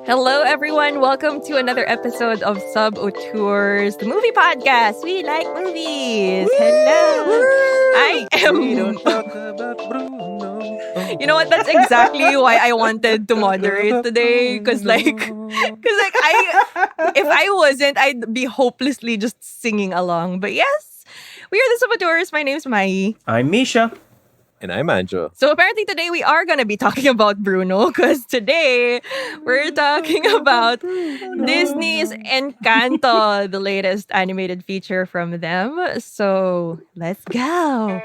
Hello, everyone. Welcome to another episode of Sub-Auteurs, the movie podcast. We like movies. Hello. I We am. don't talk about Bruno. You know what? That's exactly why I wanted to moderate today. Because, if I wasn't, I'd be hopelessly just singing along. But yes, we are the Sub-Auteurs. My name's Mai. I'm Misha. And I'm Anjo. So apparently today we are going to be talking about Bruno because today we're talking about Disney's Encanto, the latest animated feature from them. So let's go.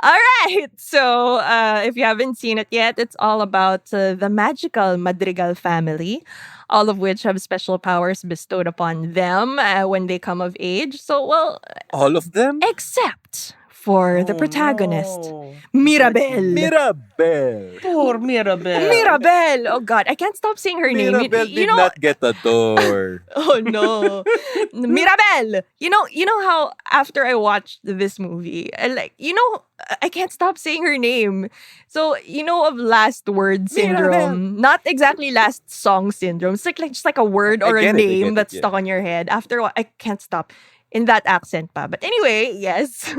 All right. So, if you haven't seen it yet, it's all about the magical Madrigal family, all of which have special powers bestowed upon them when they come of age. So, well, All of them? except for the Oh, protagonist, no. Mirabel. Mirabel. Poor Mirabel. Mirabel. Oh God, I can't stop saying her name. Mirabel did not get a door. Oh no, Mirabel. You know how after I watched this movie, I can't stop saying her name. So of last word syndrome, not exactly last song syndrome. It's like just like a word I or a get it, I name get it, that's yeah. stuck on your head. After a while, I can't stop in that accent pa. But anyway, yes,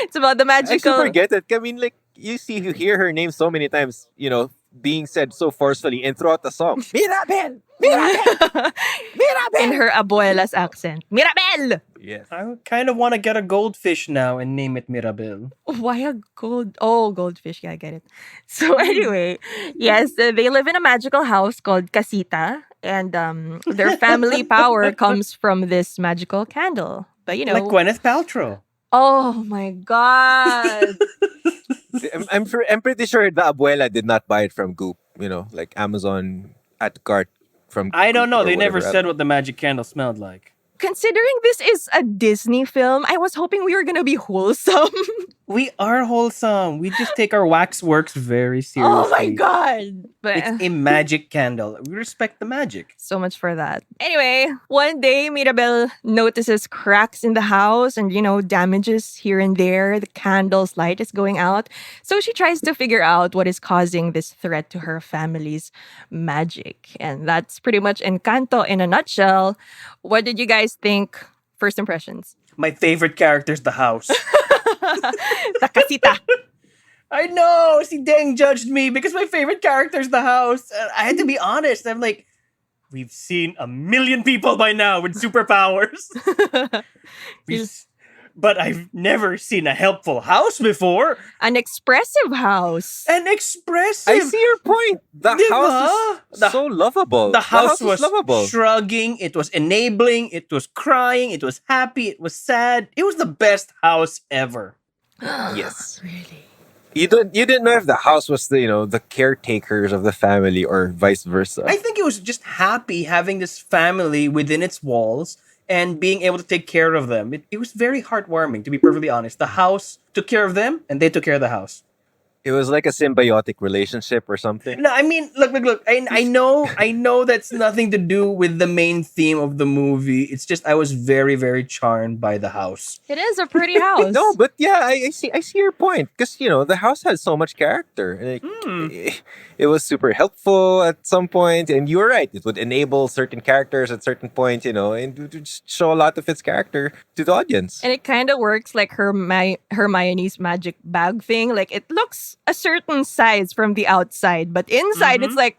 it's about the I magical. super get it. I mean, like, you hear her name so many times, being said so forcefully and throughout the song. Mirabel! Mirabel! Mirabel! In her abuela's accent. Mirabel! Yes. I kind of want to get a goldfish now and name it Mirabel. Why a goldfish. Yeah, I get it. So anyway, yes, they live in a magical house called Casita. And their family power comes from this magical candle. But Like Gwyneth Paltrow. Oh my God. I'm pretty sure the abuela did not buy it from Goop, like Amazon at cart from I don't Goop know. or They never whatever. said what the magic candle smelled like. Considering this is a Disney film, I was hoping we were going to be wholesome. We are wholesome. We just take our waxworks very seriously. Oh my God. But It's a magic candle. We respect the magic. so much for that. Anyway, one day Mirabel notices cracks in the house and, damages here and there. The candle's light is going out. So she tries to figure out what is causing this threat to her family's magic. And that's pretty much Encanto in a nutshell. What did you guys think? First impressions. My favorite character's the house. The casita. I know. See, Deng judged me because my favorite character's the house. I had to be honest. I'm like, we've seen 1 million people by now with superpowers. But I've never seen a helpful house before. An expressive house. An expressive. I see your point. The Diba? house is so lovable. The house was lovable. shrugging. It was enabling. It was crying. It was happy. It was sad. It was the best house ever. Yes. Really? You didn't know if the house was the caretakers of the family or vice versa. I think it was just happy having this family within its walls and being able to take care of them. It was very heartwarming, to be perfectly honest. The house took care of them, and they took care of the house. It was like a symbiotic relationship or something. No, I mean, look. I know that's nothing to do with the main theme of the movie. It's just I was very, very charmed by the house. It is a pretty house. No, but yeah, I see your point because the house has so much character. Like, it was super helpful at some point, and you were right. It would enable certain characters at certain point, and it would just show a lot of its character to the audience. And it kind of works like Hermione's magic bag thing. Like it looks a certain size from the outside, but inside it's like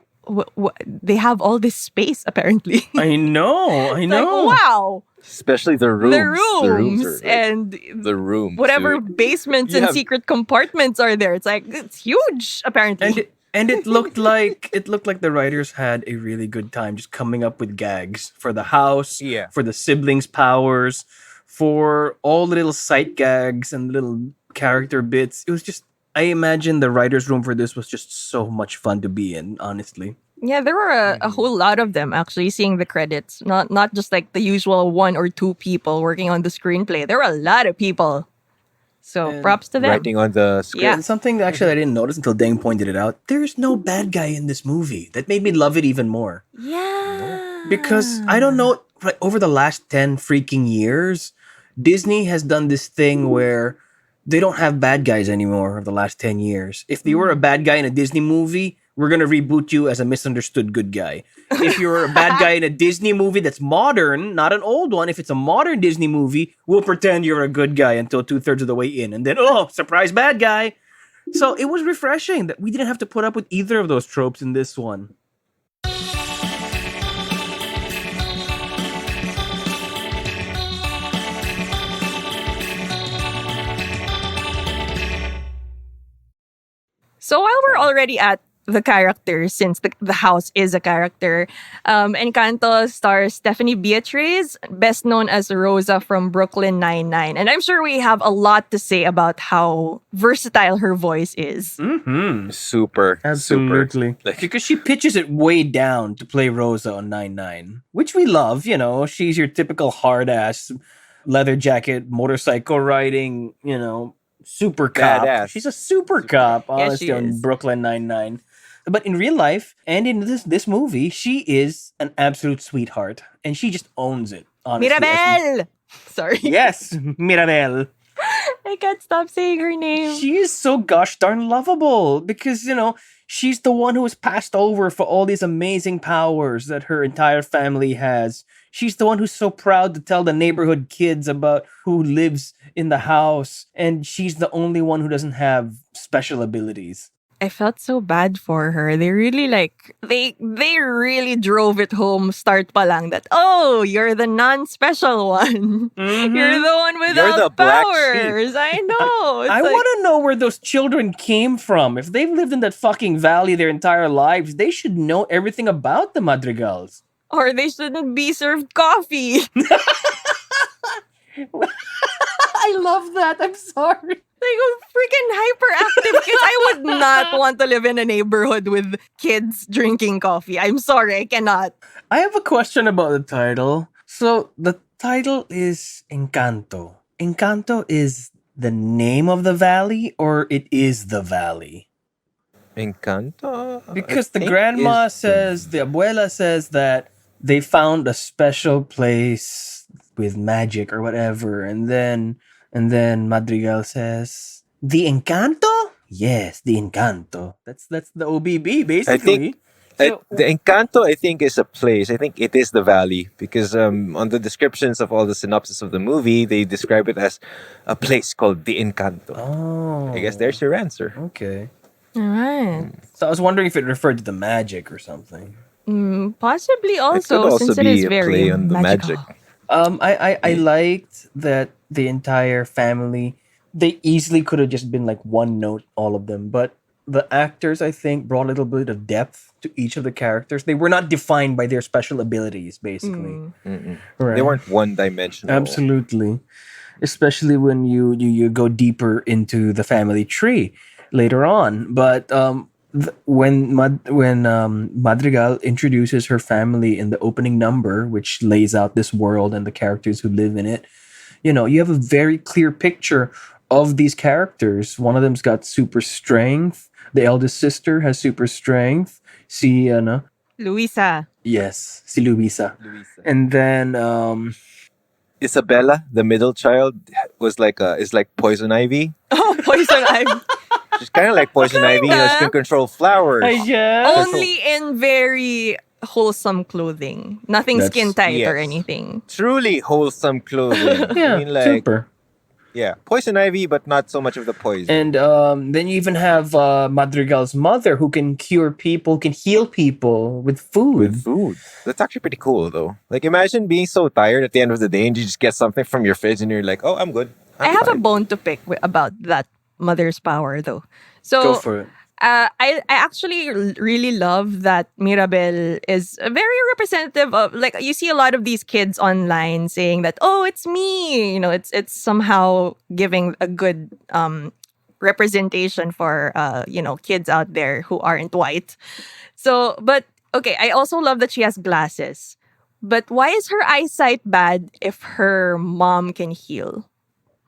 they have all this space apparently. I know. Like, wow. Especially the rooms. The rooms are, like, and the rooms. whatever dude. basements You and have- secret compartments are there. It's like it's huge apparently. And it looked like the writers had a really good time just coming up with gags for the house, Yeah. for the siblings' powers, for all the little sight gags and little character bits. It was just, I imagine the writer's room for this was just so much fun to be in, honestly. Yeah, there were a whole lot of them actually seeing the credits. Not just like the usual one or two people working on the screenplay. There were a lot of people. So And props to them. Writing on the Yeah. script. And something that actually I didn't notice until Dane pointed it out. There's no bad guy in this movie. That made me love it even more. Yeah. Because I don't know, like over the last 10 freaking years, Disney has done this thing where they don't have bad guys anymore over the last 10 years. If you were a bad guy in a Disney movie, we're going to reboot you as a misunderstood good guy. If you're a bad guy in a Disney movie that's modern, not an old one, if it's a modern Disney movie, we'll pretend you're a good guy until 2/3 of the way in. And then, oh, surprise bad guy. So it was refreshing that we didn't have to put up with either of those tropes in this one. So while we're already at the characters, since the house is a character, Encanto stars Stephanie Beatriz, best known as Rosa from Brooklyn Nine-Nine. And I'm sure we have a lot to say about how versatile her voice is. Mm-hmm. Super. Absolutely. Like- Because she pitches it way down to play Rosa on 9-9, which we love. You know, she's your typical hard ass, leather jacket, motorcycle riding, super cop. Badass. She's a super cop, Yes, honestly, she on is. Brooklyn Nine-Nine. But in real life and in this movie, she is an absolute sweetheart. And she just owns it, honestly. Mirabel! Sorry. Yes, Mirabel. I can't stop saying her name. She is so gosh darn lovable because, she's the one who was passed over for all these amazing powers that her entire family has. She's the one who's so proud to tell the neighborhood kids about who lives in the house. And she's the only one who doesn't have special abilities. I felt so bad for her. They really they really drove it home start pa lang that, oh, you're the non-special one. Mhm. You're the one without the black powers. I know. It's I like- want to know where those children came from. If they've lived in that fucking valley their entire lives, they should know everything about the Madrigals. Or they shouldn't be served coffee. I love that. I'm sorry. Like freaking hyperactive kids. I would not want to live in a neighborhood with kids drinking coffee. I'm sorry, I cannot. I have a question about the title. So the title is Encanto. Encanto is the name of the valley, or it is the valley? Encanto? Because I the think grandma is says, the abuela says that they found a special place with magic or whatever, and then Madrigal says, "The Encanto?" Yes, the Encanto. That's the OBB basically. So- the Encanto, I think, is a place. I think it is the valley because on the descriptions of all the synopsis of the movie, they describe it as a place called the Encanto. Oh, I guess there's your answer. okay. All right. So I was wondering if it referred to the magic or something. Possibly also, could also since it be is a very play on the magical. magic. I liked that the entire family, they easily could have just been like one note, all of them, but the actors, I think, brought a little bit of depth to each of the characters. They were not defined by their special abilities, basically. Right. They weren't one-dimensional. Absolutely. Especially when you go deeper into the family tree later on. But when Madrigal introduces her family in the opening number, which lays out this world and the characters who live in it, you have a very clear picture of these characters. One of them's got super strength. The eldest sister has super strength. Si, Luisa. yes, si Luisa. And then, Isabella, the middle child, is like Poison Ivy. Oh, poison ivy. She's kind of like Poison Ivy. She can control flowers. yeah. Only in very wholesome clothing. Nothing That's- skin tight or yes. anything. Truly wholesome clothing. Yeah, I mean, like, super. yeah, Poison Ivy, but not so much of the poison. And then you even have Madrigal's mother who can cure people, can heal people with food. With food. That's actually pretty cool, though. Like, imagine being so tired at the end of the day and you just get something from your fridge and you're like, oh, I'm good. I have a fine." bone to pick about that mother's power, though. So Go for it. I actually really love that Mirabel is very representative of, like, you see a lot of these kids online saying that, oh, it's me. It's somehow giving a good representation for kids out there who aren't white. So, but okay, I also love that she has glasses. But why is her eyesight bad if her mom can heal?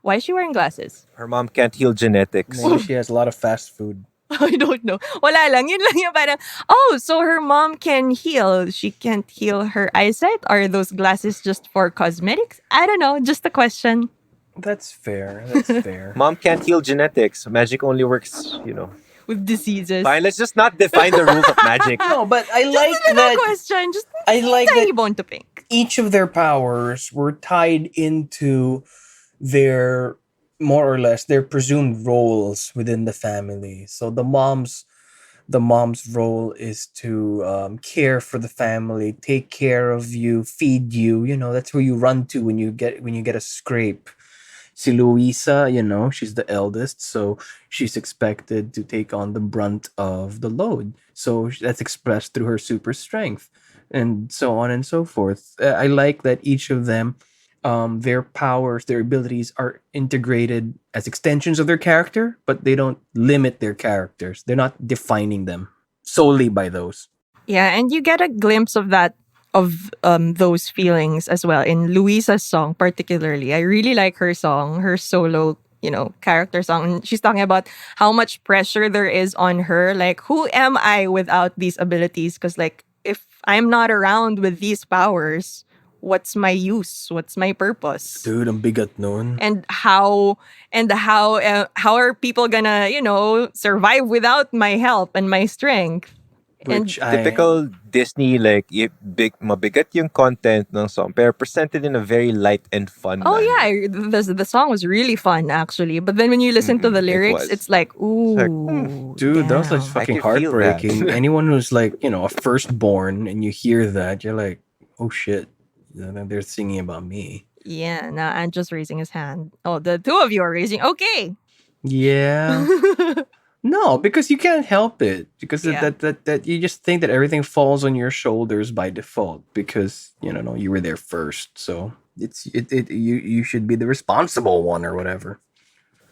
Why is she wearing glasses? Her mom can't heal genetics. Maybe she has a lot of fast food. I don't know. Wala lang. Yun lang yung parang, oh, so her mom can heal. She can't heal her eyesight? Are those glasses just for cosmetics? I don't know. Just a question. That's fair. That's fair. Mom can't heal genetics. Magic only works, you know. With diseases. Fine, let's just not define the rules of magic. No, but I Just like a little that question. Just I like tiny that bone to pick. each of their powers were tied into their more or less their presumed roles within the family. So the mom's role is to care for the family, take care of you, feed you. That's where you run to when you get a scrape. Si Luisa, she's the eldest, so she's expected to take on the brunt of the load. So that's expressed through her super strength, and so on and so forth. I like that each of them, their powers, their abilities are integrated as extensions of their character, but they don't limit their characters. They're not defining them solely by those. Yeah, and you get a glimpse of that of those feelings as well in Luisa's song particularly. I really like her song, her solo, character song. She's talking about how much pressure there is on her. Like, who am I without these abilities? Because like if I'm not around with these powers, what's my use? What's my purpose? Dude, ang bigat nun. How are people gonna, survive without my help and my strength? Which Typical Disney, like, mabigat yung content ng song, pero presented in a very light and fun Oh manner. yeah, the song was really fun actually. But then when you listen to the lyrics, was. it's like, ooh, like, Dude, that was like damn. fucking can feel that. heartbreaking. Anyone who's like, a firstborn and you hear that, you're like, oh shit, they're singing about me. Yeah, nah, and just raising his hand. Oh, the two of you are raising. Okay. Yeah. No, because you can't help it. Because Yeah. that you just think that everything falls on your shoulders by default because you were there first. So you should be the responsible one or whatever.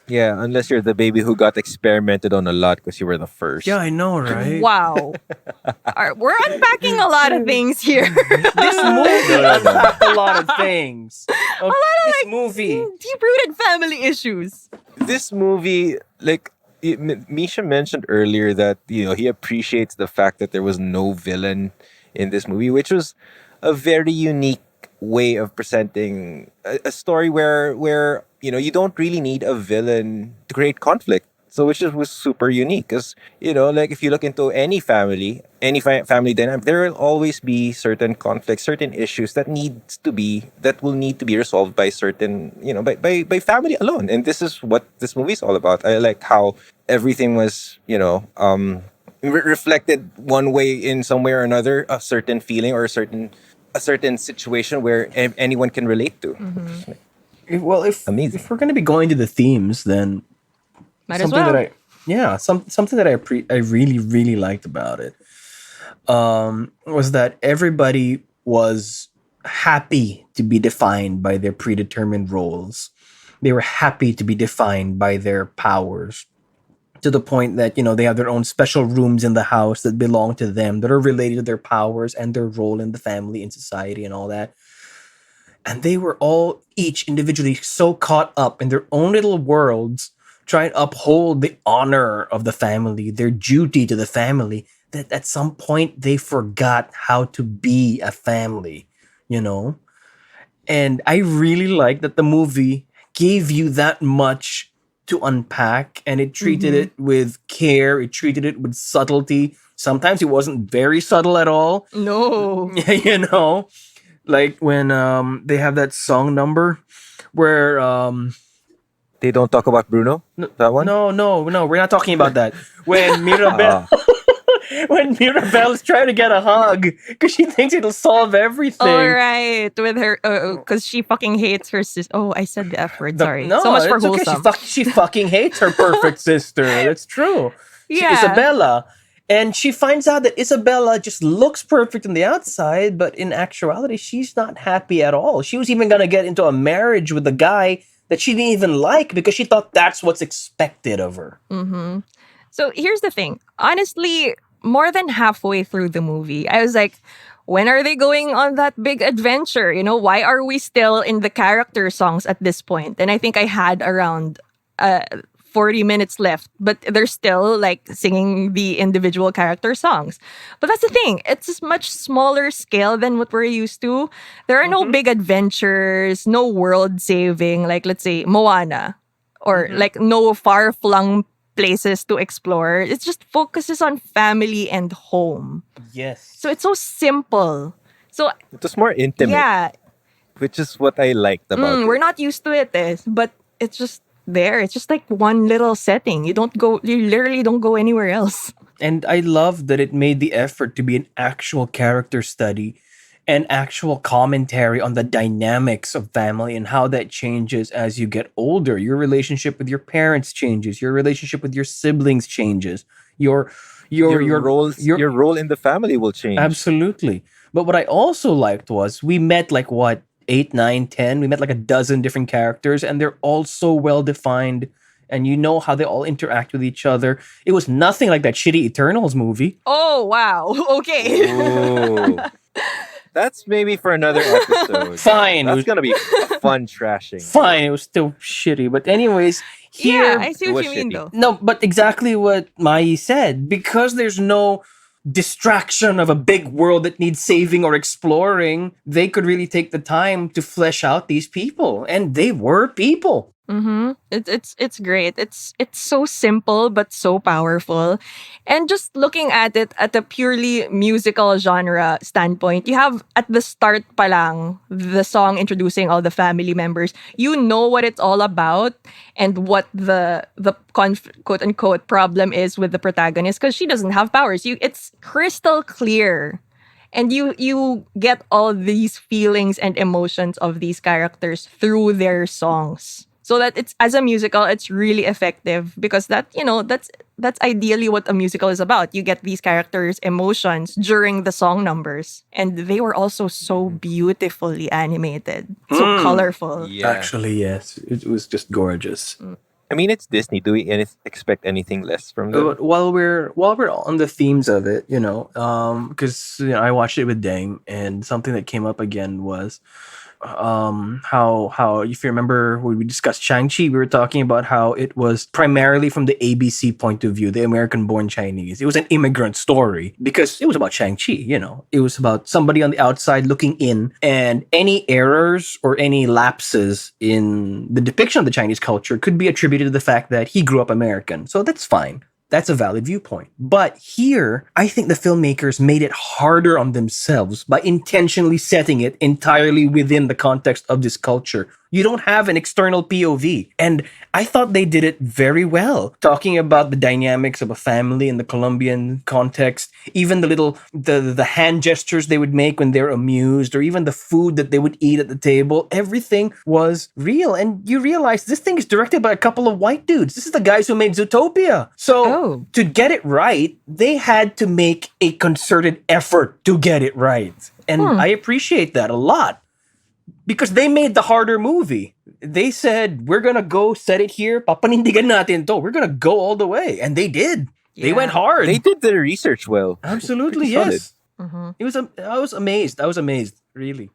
Yeah, unless you're the baby who got experimented on a lot because you were the first. Yeah, I know, right? Wow. We're unpacking a lot of things here. This movie unpacked a lot of things. Okay, this movie. Deep-rooted family issues. This movie, like, Misha mentioned earlier that he appreciates the fact that there was no villain in this movie, which was a very unique way of presenting a story where you don't really need a villain to create conflict. So which was super unique because like if you look into any family, family dynamic, there will always be certain conflicts, certain issues that will need to be resolved by certain by family alone. And this is what this movie is all about. I like how everything was reflected one way in some way or another, a certain feeling or a certain situation where anyone can relate to. Well, Amazing. if we're gonna be going to the themes, then Might as something well. something that I really really liked about it was that everybody was happy to be defined by their predetermined roles. They were happy to be defined by their powers to the point that they have their own special rooms in the house that belong to them that are related to their powers and their role in the family, in society, and all that. And they were all each individually so caught up in their own little worlds, trying to uphold the honor of the family, their duty to the family, that at some point they forgot how to be a family, And I really like that the movie gave you that much to unpack, and it treated it with care, it treated it with subtlety. Sometimes it wasn't very subtle at all. No. Like when they have that song number where They don't talk about Bruno. That one. no, we're not talking about that. When Mirabelle when Mirabelle's trying to get a hug because she thinks it'll solve everything. All right, with her, because she fucking hates her sister. Oh, I said the F word. Sorry. No, So much for it's okay. wholesome. She fucking hates her perfect sister. That's true. Yeah. Isabella. And she finds out that Isabella just looks perfect on the outside, but in actuality, she's not happy at all. She was even going to get into a marriage with a guy that she didn't even like because she thought that's what's expected of her. Mm-hmm. So here's the thing. Honestly, more than halfway through the movie, I was like, when are they going on that big adventure? Why are we still in the character songs at this point? And I think I had around 40 minutes left, but they're still like singing the individual character songs. But that's the thing, it's a much smaller scale than what we're used to. There are no big adventures, no world saving, like let's say Moana, or like no far flung places to explore. It just focuses on family and home. Yes. So it's so simple. So It was more intimate, yeah, which is what I liked about it. we're not used to it, but it's just there. It's just like one little setting. You literally don't go anywhere else. And I love that it made the effort to be an actual character study and actual commentary on the dynamics of family and how that changes as you get older. Your relationship with your parents changes. Your relationship with your siblings changes. Your role in the family will change. Absolutely. But what I also liked was we met like what, 8, 9, 10. We met like a dozen different characters, and they're all so well defined. And you know how they all interact with each other. It was nothing like that shitty Eternals movie. Oh wow. Okay. Ooh. That's maybe for another episode. Fine. It That's was gonna be a fun trashing. fine. It was still shitty. But anyways, here Yeah, I see it what was you mean shitty. though. no, but exactly what Mai said. Because there's no distraction of a big world that needs saving or exploring, they could really take the time to flesh out these people. And they were people. It's great. It's so simple but so powerful. And just looking at it at a purely musical genre standpoint, you have at the start pa lang, the song introducing all the family members. You know what it's all about and what the quote unquote problem is with the protagonist, because she doesn't have powers. It's crystal clear. And you get all these feelings and emotions of these characters through their songs. So that it's, as a musical, it's really effective, because that's ideally what a musical is about. You get these characters' emotions during the song numbers, and they were also so beautifully animated, so colorful. Yeah. Actually, yes. It was just gorgeous. I mean, it's Disney. Do we expect anything less from them? But while we're on the themes of it, because I watched it with Dang, and something that came up again was how if you remember when we discussed Shang-Chi, we were talking about how it was primarily from the ABC point of view, the American-born Chinese. It was an immigrant story because it was about Shang-Chi, It was about somebody on the outside looking in, and any errors or any lapses in the depiction of the Chinese culture could be attributed to the fact that he grew up American. So that's fine. That's a valid viewpoint. But here, I think the filmmakers made it harder on themselves by intentionally setting it entirely within the context of this culture. You don't have an external POV. And I thought they did it very well. Talking about the dynamics of a family in the Colombian context, even the hand gestures they would make when they're amused, or even the food that they would eat at the table, everything was real. And you realize this thing is directed by a couple of white dudes. This is the guys who made Zootopia. So to get it right, they had to make a concerted effort to get it right. And I appreciate that a lot. Because they made the harder movie. They said, we're going to go set it here. Papanindigan natin to. We're going to go all the way. And they did. They Yeah. went hard. They did their research well. Absolutely, Pretty solid. yes. It was. I was amazed. Really.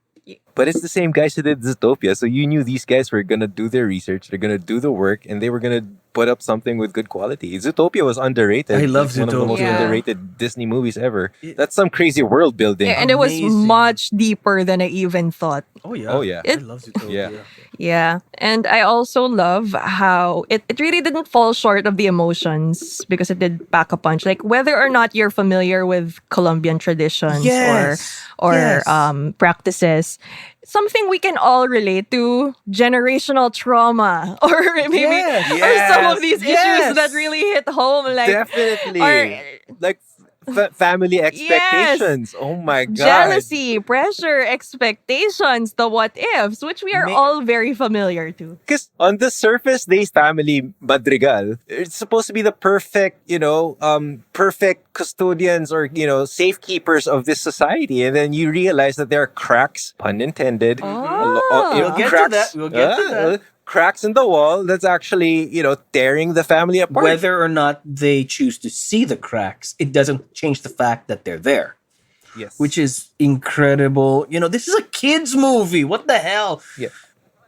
But it's the same guys who did Zootopia, so you knew these guys were gonna do their research, they're gonna do the work, and they were gonna put up something with good quality. Zootopia was underrated. I love One of the most Zootopia. underrated Disney movies ever. That's some crazy world building. Yeah, and it was Amazing. much deeper than I even thought. Oh yeah. Oh, yeah. I love Zootopia. Yeah. Yeah. And I also love how it really didn't fall short of the emotions, because it did pack a punch. Like, whether or not you're familiar with Colombian traditions Yes. or Yes. practices, something we can all relate to, generational trauma, or maybe Yes. or some of these Yes. issues that really hit home. Like, Definitely. or Like family expectations. Oh my god. jealousy, pressure, expectations, the what ifs, which we are May- all very familiar to. Because on the surface, these family madrigal, it's supposed to be the perfect, perfect custodians or, safekeepers of this society. And then you realize that there are cracks, pun intended. Oh. We'll get to that. We'll get to that. Cracks in the wall that's actually, tearing the family apart. Whether or not they choose to see the cracks, it doesn't change the fact that they're there. Yes. which is incredible. This is a kids movie. What the hell? Yeah.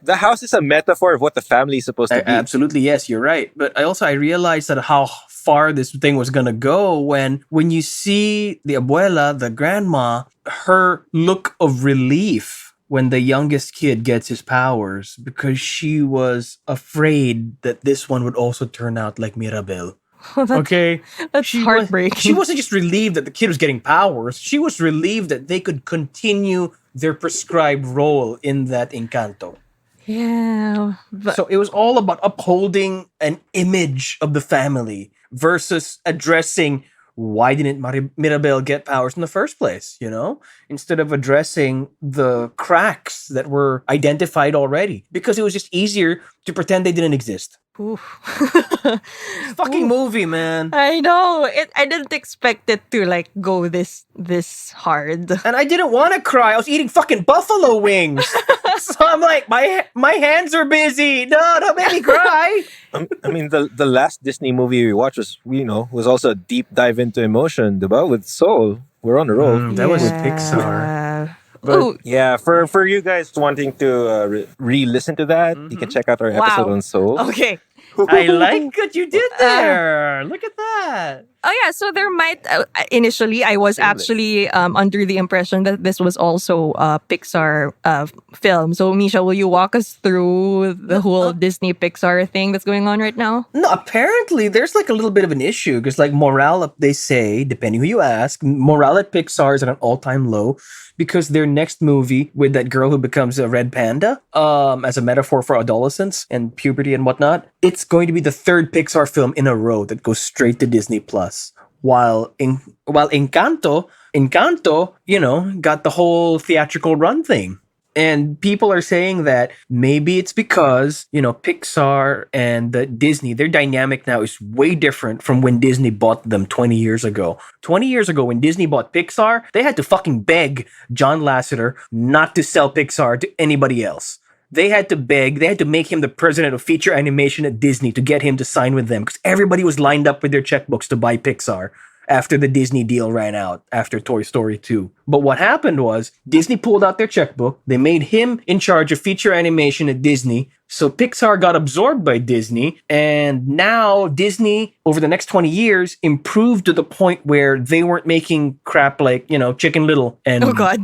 The house is a metaphor of what the family is supposed to be. Absolutely, yes, you're right. But I realized that how far this thing was gonna go when you see the abuela, the grandma, her look of relief when the youngest kid gets his powers because she was afraid that this one would also turn out like Mirabel. Oh, Okay, that's she heartbreaking. wasn't just relieved that the kid was getting powers. She was relieved that they could continue their prescribed role in that Encanto. Yeah, but So it was all about upholding an image of the family versus addressing why didn't Mirabel get powers in the first place, instead of addressing the cracks that were identified already because it was just easier to pretend they didn't exist. oof. Fucking Oof. movie, man. I know it. I didn't expect it to like go this hard. And I didn't want to cry. I was eating fucking buffalo wings. So I'm like, my hands are busy. No, don't make me cry. I mean, the last Disney movie we watched was also a deep dive into emotion, diba? With Soul. We're on the roll. That was Pixar. But- Oh, Yeah, for you guys wanting to re-listen to that, you can check out our episode Wow. on Soul. okay. I like what you did there. Look at that. Oh yeah, so there might initially I was Shameless. actually under the impression that this was also a Pixar film. So Misha, will you walk us through the whole Disney Pixar thing that's going on right now? No, apparently there's like a little bit of an issue because like morale, they say, depending who you ask, morale at Pixar is at an all-time low because their next movie with that girl who becomes a red panda, as a metaphor for adolescence and puberty and whatnot, it's going to be the third Pixar film in a row that goes straight to Disney Plus. While Encanto, got the whole theatrical run thing. And people are saying that maybe it's because, Pixar and Disney, their dynamic now is way different from when Disney bought them 20 years ago. 20 years ago, when Disney bought Pixar, they had to fucking beg John Lasseter not to sell Pixar to anybody else. They had to make him the president of feature animation at Disney to get him to sign with them because everybody was lined up with their checkbooks to buy Pixar after the Disney deal ran out after Toy Story 2. But what happened was Disney pulled out their checkbook. They made him in charge of feature animation at Disney. So Pixar got absorbed by Disney. And now Disney, over the next 20 years, improved to the point where they weren't making crap like, Chicken Little and Oh God.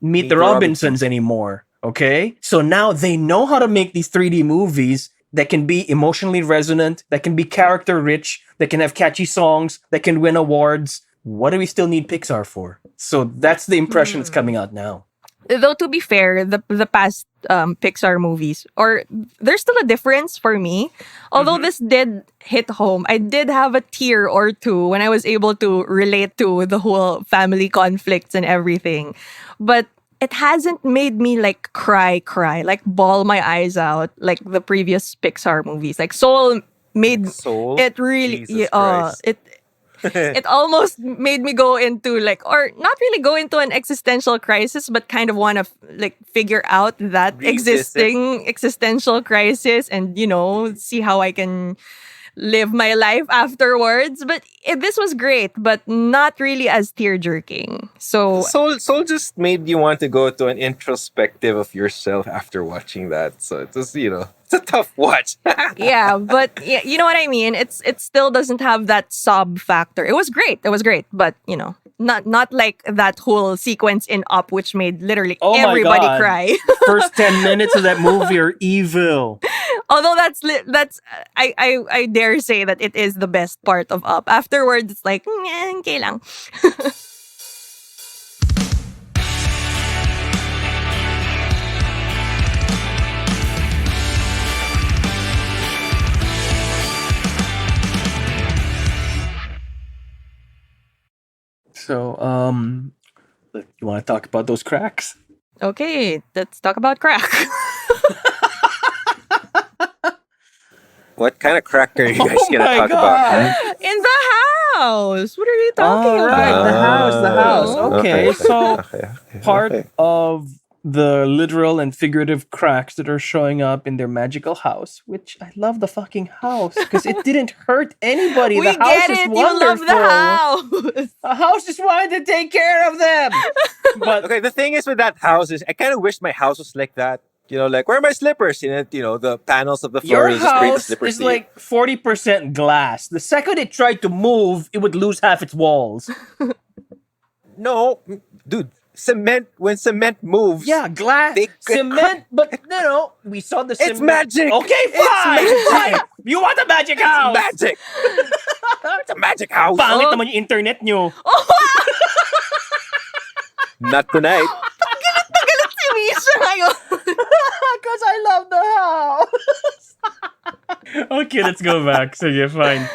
Meet the Robinsons anymore. Okay? So now they know how to make these 3D movies that can be emotionally resonant, that can be character rich, that can have catchy songs, that can win awards. What do we still need Pixar for? So that's the impression that's coming out now. Though to be fair, the past Pixar movies, or there's still a difference for me. Although this did hit home, I did have a tear or two when I was able to relate to the whole family conflicts and everything. But it hasn't made me like cry, like bawl my eyes out like the previous Pixar movies. Like Soul made Soul? it really, Jesus Christ. it almost made me go into like, or not really go into an existential crisis, but kind of want to like figure out that Revisit. existential crisis and see how I can live my life afterwards. But this was great, but not really as tear-jerking. So Soul just made you want to go to an introspective of yourself after watching that. So it was, it's a tough watch. yeah, but yeah, you know what I mean. It still doesn't have that sob factor. It was great, but not like that whole sequence in Up, which made literally Oh my everybody God. cry. First 10 minutes of that movie are evil. Although I dare say that it is the best part of Up. Afterwards, it's like okay lang. So, you want to talk about those cracks? Okay, let's talk about crack. What kind of crack are you guys Oh gonna my talk God. about? Huh? In the house. What are you talking All right, about? the house. Oh, Okay, so okay. part of the literal and figurative cracks that are showing up in their magical house, which I love the fucking house because it didn't hurt anybody. We The house get is it. You love the wonderful. house. The house just wanted to take care of them. But Okay, the thing is with that house is I kind of wish my house was like that. You know, like where are my slippers? In it, the panels of the floor. your You just create the house slippers. is to you. like 40% glass. The second it tried to move, it would lose half its walls. No, dude. Cement. When cement moves, Yeah, glass, They- cement, but we saw the cement. it's magic. Okay, It's fine, magic. fine. You want a magic house? Magic. It's a magic house. Pangit naman yung internet nyo. Not tonight. Galit si Misha ngayon. Because I love the house. Okay, let's go back. So you're fine.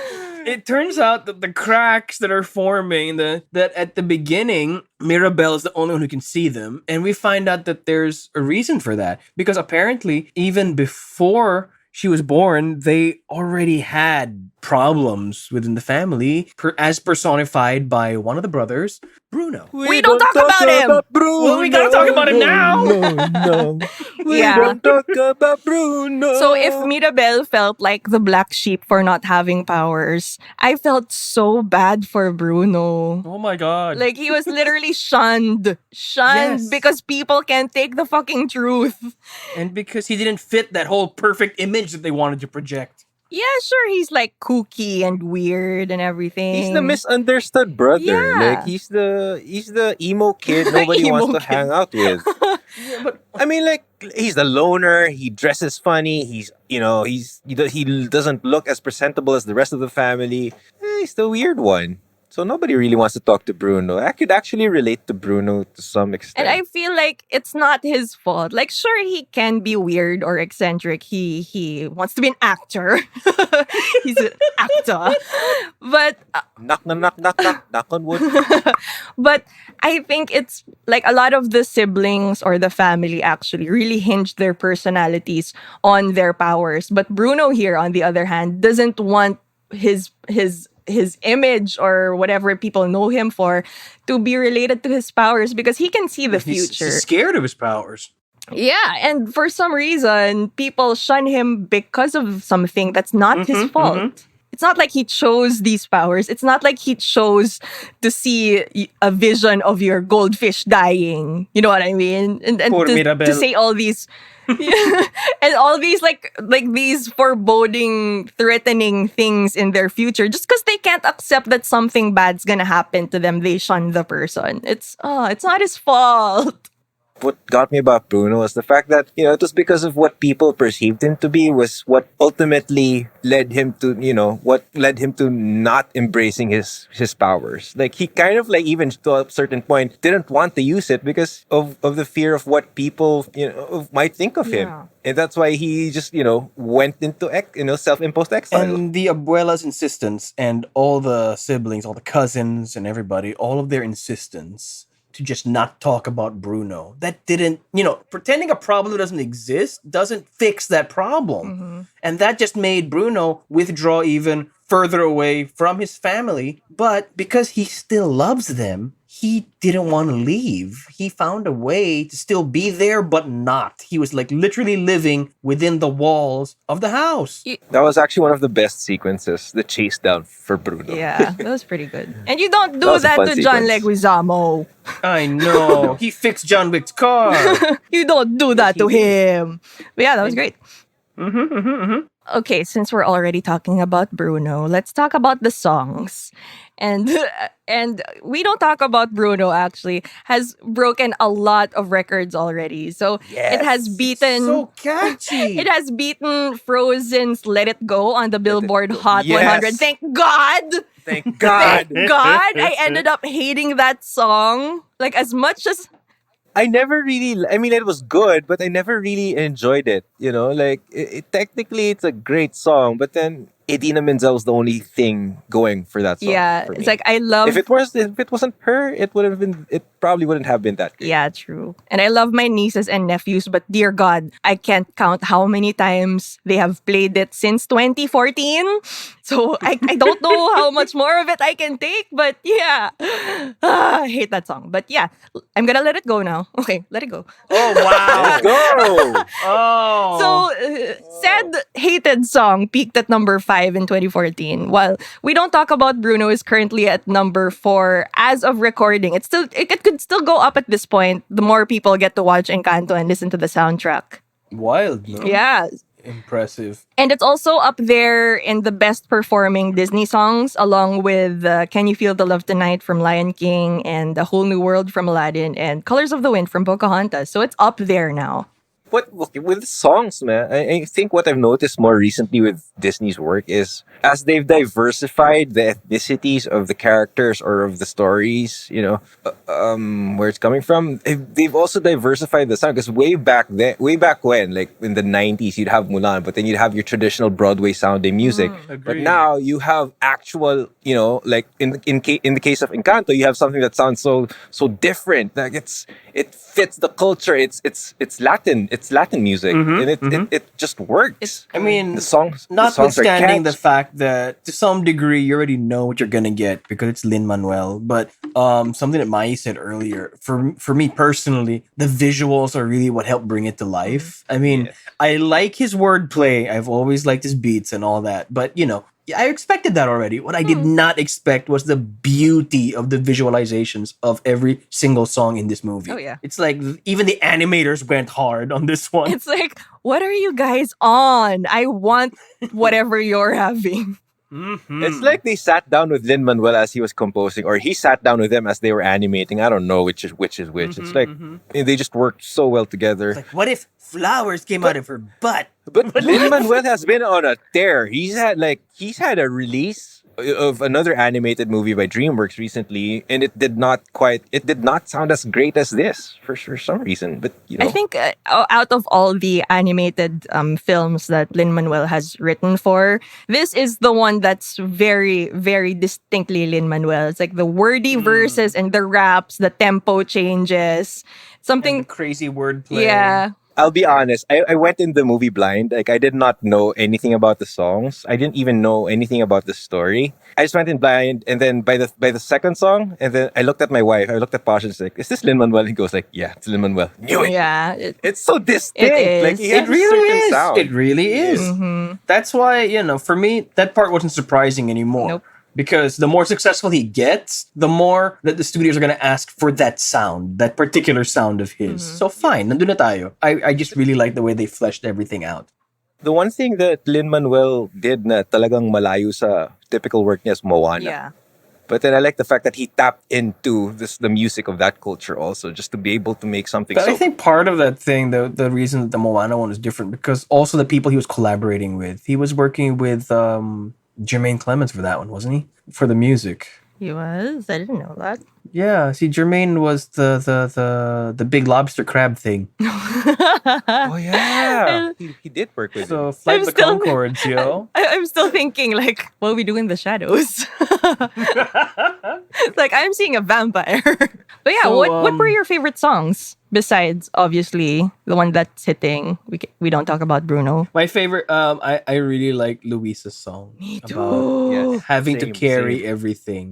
It turns out that the cracks that are forming, that at the beginning, Mirabelle is the only one who can see them. And we find out that there's a reason for that. Because apparently, even before she was born, they already had problems within the family, as personified by one of the brothers, Bruno. We don't talk about him. Bruno. Well, we gotta talk about him now. No. We Yeah. don't talk about Bruno. So if Mirabelle felt like the black sheep for not having powers, I felt so bad for Bruno. Oh my god. Like he was literally shunned. Yes. Because people can't take the fucking truth. And because he didn't fit that whole perfect image that they wanted to project. Yeah, sure, he's like kooky and weird and everything. He's the misunderstood brother. Yeah. Like he's the emo kid nobody Emo wants to kid. hang out with. Yeah, but I mean, like he's the loner. He dresses funny. He doesn't look as presentable as the rest of the family. He's the weird one. So nobody really wants to talk to Bruno. I could actually relate to Bruno to some extent. And I feel like it's not his fault. Like, sure, he can be weird or eccentric. He wants to be an actor. He's an actor. But knock on wood. but I think it's like a lot of the siblings or the family actually really hinged their personalities on their powers. But Bruno here, on the other hand, doesn't want his image or whatever people know him for to be related to his powers because he can see the future. He's scared of his powers. Yeah, and for some reason, people shun him because of something that's not his fault. It's not like he chose these powers. It's not like he chose to see a vision of your goldfish dying. You know what I mean? And Poor to Mirabelle. say all these and all these like these foreboding, threatening things in their future just because they can't accept that something bad's gonna happen to them, they shun the person. It's not his fault. What got me about Bruno was the fact that, it was because of what people perceived him to be was what ultimately led him to, what led him to not embracing his powers. Like he kind of like even to a certain point didn't want to use it because of the fear of what people, might think of him. Yeah. And that's why he just, went into, self-imposed exile. And the abuela's insistence and all the siblings, all the cousins and everybody, all of their insistence to just not talk about Bruno. That didn't, pretending a problem doesn't exist doesn't fix that problem. And that just made Bruno withdraw even further away from his family. But because he still loves them, he didn't want to leave. He found a way to still be there, but not. He was like literally living within the walls of the house. That was actually one of the best sequences, the chase down for Bruno. Yeah, that was pretty good. And you don't do was a that fun to John sequence. Leguizamo. I know. He fixed John Wick's car. You don't do that to him. But yeah, that was great. Okay, since we're already talking about Bruno, let's talk about the songs. And we don't talk about Bruno actually has broken a lot of records already. So it has beaten So catchy. it has beaten Frozen's Let It Go on the Billboard Hot Yes. 100. Thank God. Thank God. Thank God. I ended up hating that song like as much as I never really, I mean, it was good, but I never really enjoyed it. like technically it's a great song, but then Idina Menzel's the only thing going for that song Yeah, for it's me. like I love. If it wasn't her, it probably wouldn't have been that great. Yeah, true. And I love my nieces and nephews, but dear God, I can't count how many times they have played it since 2014. So I don't know how much more of it I can take, but yeah. I hate that song. But yeah, I'm gonna let it go now. Okay, let it go. Oh Let it wow! go. Oh, So, said hated song peaked at number 5 in 2014. While we don't talk about Bruno is currently at number 4 as of recording. It could still go up at this point. The more people get to watch Encanto and listen to the soundtrack. wild, no? Yeah. Impressive. And it's also up there in the best performing Disney songs, along with Can You Feel the Love Tonight from Lion King and A Whole New World from Aladdin and Colors of the Wind from Pocahontas. So it's up there now. With songs, man, I think what I've noticed more recently with Disney's work is as they've diversified the ethnicities of the characters or of the stories, where it's coming from. They've also diversified the sound because way back when, like in the '90s, you'd have Mulan, but then you'd have your traditional Broadway sounding music. But Agree. now you have actual, like in the case of Encanto, you have something that sounds so different. Like it fits the culture. It's Latin. It's Latin music, and it just works. I mean, the songs are notwithstanding the catchy. fact that to some degree you already know what you're gonna get because it's Lin-Manuel, but something that Mai said earlier, for me personally, the visuals are really what helped bring it to life. I mean, Yes. I like his wordplay. I've always liked his beats and all that, but I expected that already. What I did not expect was the beauty of the visualizations of every single song in this movie. Oh, yeah. It's like even the animators went hard on this one. It's like, what are you guys on? I want whatever you're having. It's like they sat down with Lin-Manuel as he was composing, or he sat down with them as they were animating. I don't know which is which. It's like they just worked so well together. Like, what if flowers came out of her butt? But Lin-Manuel has been on a tear. He's had a release of another animated movie by DreamWorks recently, and it did not sound as great as this for some reason. But I think out of all the animated films that Lin-Manuel has written for, this is the one that's very, very distinctly Lin-Manuel. It's like the wordy verses and the raps, the tempo changes. And Something, the crazy wordplay. yeah. I'll be honest. I went in the movie blind. Like I did not know anything about the songs. I didn't even know anything about the story. I just went in blind, and then by the second song, and then I looked at my wife. I looked at Posh and said, "Is this Lin-Manuel?" He goes like, "Yeah, it's Lin-Manuel." Knew it. Yeah. It's so distinct. It Like is. he has It really a certain is. sound. It really is. Mhm. That's why, for me, that part wasn't surprising anymore. Nope. Because the more successful he gets, the more that the studios are going to ask for that sound, that particular sound of his. So fine, nandun na tayo. I just really like the way they fleshed everything out. The one thing that Lin-Manuel did na talagang malayo sa typical work niya is Moana. Yeah. But then I like the fact that he tapped into the music of that culture also, just to be able to make something But so I think part of that thing, the reason that the Moana one is different, because also the people he was collaborating with, he was working with Jermaine Clements for that one, wasn't he? For the music. He was? I didn't know that. Yeah, see, Jermaine was the big lobster crab thing. Oh yeah, he did work with So him. Flight I'm the still- Concords, yo. I'm still thinking, like, what will we do in the shadows? Like, I'm seeing a vampire. But yeah, So, what were your favorite songs? Besides, obviously, the one that's hitting. We don't talk about Bruno. My favorite, I really like Luisa's song. Me About too. Yes. having to Same, carry same. everything.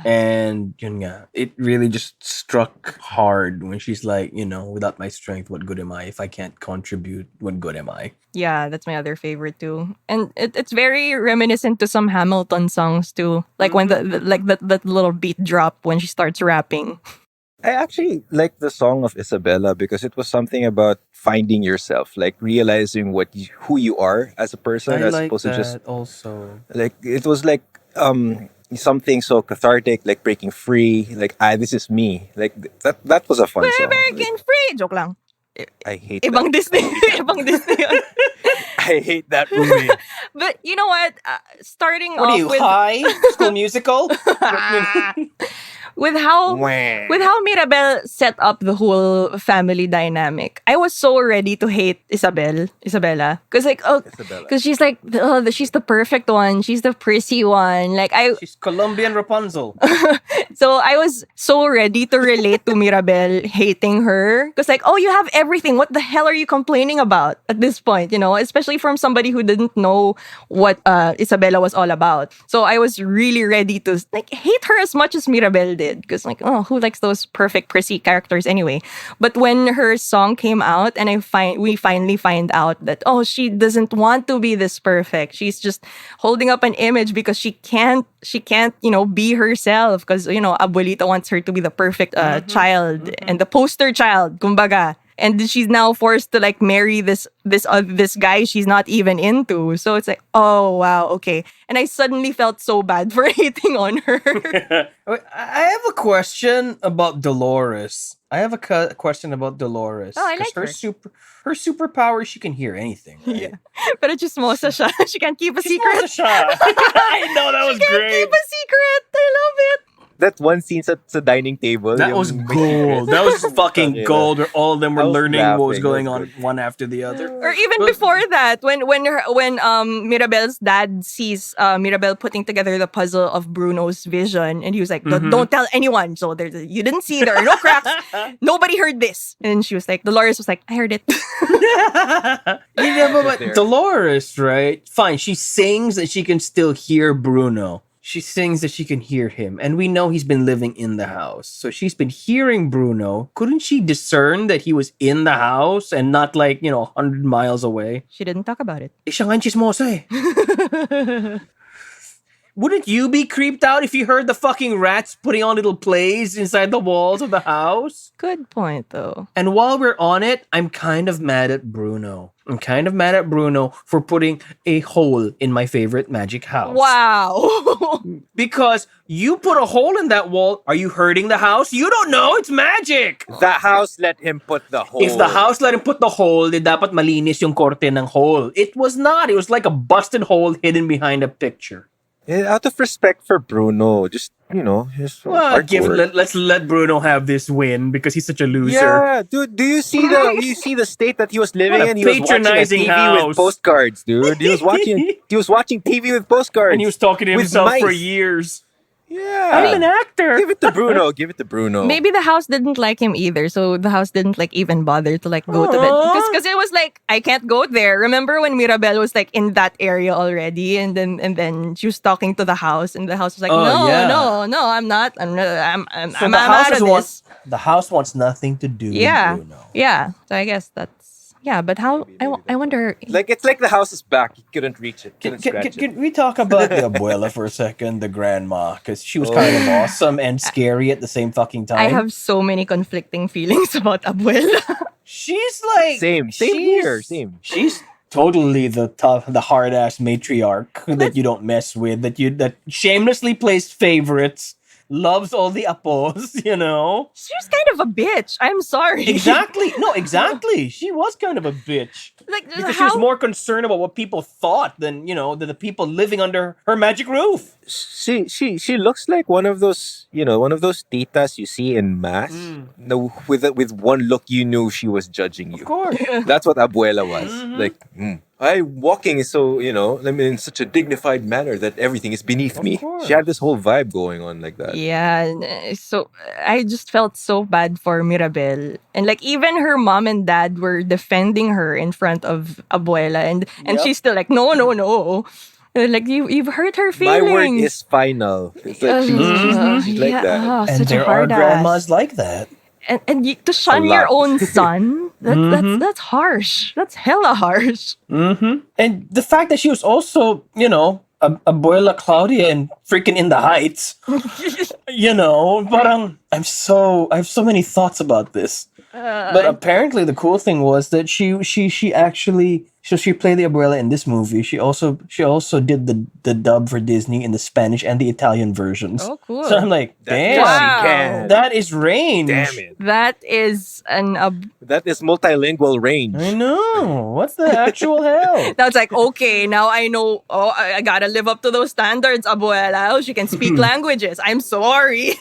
And yun nga, it really just struck hard when she's like, without my strength, what good am I? If I can't contribute, what good am I? Yeah, that's my other favorite too. And it's very reminiscent to some Hamilton songs too. Like when that little beat drop when she starts rapping. I actually like the song of Isabella because it was something about finding yourself, like realizing who you are as a person, I as like opposed that to just also. like it was like something so cathartic, like breaking free, like this is me, like that was a fun We're song. breaking free! Joke lang. I hate Ibang that. Disney. Ibang Disney yun. I hate that movie. But you know what? Starting What off are you, with high? School musical? with how Wah. with how Mirabel set up the whole family dynamic, I was so ready to hate Isabella, because Isabella. because she's like, she's the perfect one, she's the prissy one. Like She's Colombian Rapunzel. so I was so ready to relate to Mirabel hating her, because like, oh, you have everything. What the hell are you complaining about at this point? Especially from somebody who didn't know what Isabella was all about. So I was really ready to like hate her as much as Mirabel did, because like, oh, who likes those perfect prissy characters anyway? But when her song came out and we finally find out that, oh, she doesn't want to be this perfect. She's just holding up an image because she can't be herself, because abuelita wants her to be the perfect child and the poster child, kumbaga. And she's now forced to like marry this guy she's not even into. So it's like, oh wow, okay. And I suddenly felt so bad for hating on her. Wait, I have a question about Dolores. Question about Dolores. Oh, I 'Cause like her superpower, she can hear anything, right? Yeah. Pero chismosa siya. She can't keep a She's secret. Misha. I know, that was Can't great. keep a secret. I love it. That one scene sa dining table. That yung was may gold. secret. That was fucking Yeah. gold. Where all of them were I was learning what was laughing. going That on was good. one after the other. Or even But- before that, when Mirabel's dad sees Mirabel putting together the puzzle of Bruno's vision, and he was like, "Don't tell anyone." So you didn't see, there are no cracks. Nobody heard this. And she was like, Dolores was like, "I heard it." But there. Dolores, right? Fine, she sings that she can still hear Bruno. She sings that she can hear him, and we know he's been living in the house. So she's been hearing Bruno. Couldn't she discern that he was in the house and not like, 100 miles away? She didn't talk about it. Eh, siya nga yung chismosa eh. Wouldn't you be creeped out if you heard the fucking rats putting on little plays inside the walls of the house? Good point, though. And while we're on it, I'm kind of mad at Bruno. I'm kind of mad at Bruno for putting a hole in my favorite magic house. Wow. Because you put a hole in that wall. Are you hurting the house? You don't know. It's magic. The house let him put the hole. If the house let him put the hole, then dapat malinis yung korte ng hole. It was not. It was like a busted hole hidden behind a picture. Yeah, out of respect for Bruno, just his hardcore. Let's let Bruno have this win because he's such a loser. Yeah, dude. Do you see the state that he was living What a in? He was watching a patronizing TV house. with postcards, dude. He was watching TV with postcards. And he was talking to with himself for mice. years. Yeah. I'm an actor. Give it to Bruno. Give it to Bruno. Maybe the house didn't like him either, so the house didn't like even bother to like go to that, because it was like, I can't go there. Remember when Mirabel was like in that area already, and then she was talking to the house, and the house was like, Oh, no, yeah. no, I'm not. I'm So I'm the house out of doesn't this. the house wants nothing to do Yeah, with Bruno. yeah. So I guess that's But how? I wonder. it's like the house is back. He couldn't reach it. Couldn't scratch it. Can we talk about the abuela for a second, the grandma? Because she was kind of awesome and scary at the same fucking time. I have so many conflicting feelings about Abuela. She's like Same she's- here. Same. She's totally the hard ass matriarch that you don't mess with. That shamelessly plays favorites, loves all the apos. She was kind of a bitch. I'm sorry. Exactly. No, exactly. She was kind of a bitch. Like Because she was more concerned about what people thought than the people living under her magic roof. She looks like one of those titas you see in mass. No, with one look you knew she was judging you. Of course. That's what Abuela was. Like, walking is so, in such a dignified manner that everything is beneath me. course. She had this whole vibe going on like that. Yeah, so I just felt so bad for Mirabel. And like even her mom and dad were defending her in front of Abuela, and Yep. she's still like, no. Like you've hurt her My feelings. word is final. It's like she's like yeah, that. oh, And such a there are hard grandmas ass. like that. And to shun your lot. own son, that's harsh. That's hella harsh. Mm-hmm. And the fact that she was also, Abuela Claudia and freaking In the Heights, but I have so many thoughts about this. But apparently the cool thing was that she actually she played the Abuela in this movie. She also did the dub for Disney in the Spanish and the Italian versions. Oh, cool. So I'm like, damn, Wow. can. that is range. Damn it. That is That is multilingual range. I know. What's the actual hell? now it's like, okay, now I know, I gotta live up to those standards, Abuela. Oh, she can speak languages. I'm sorry. sorry.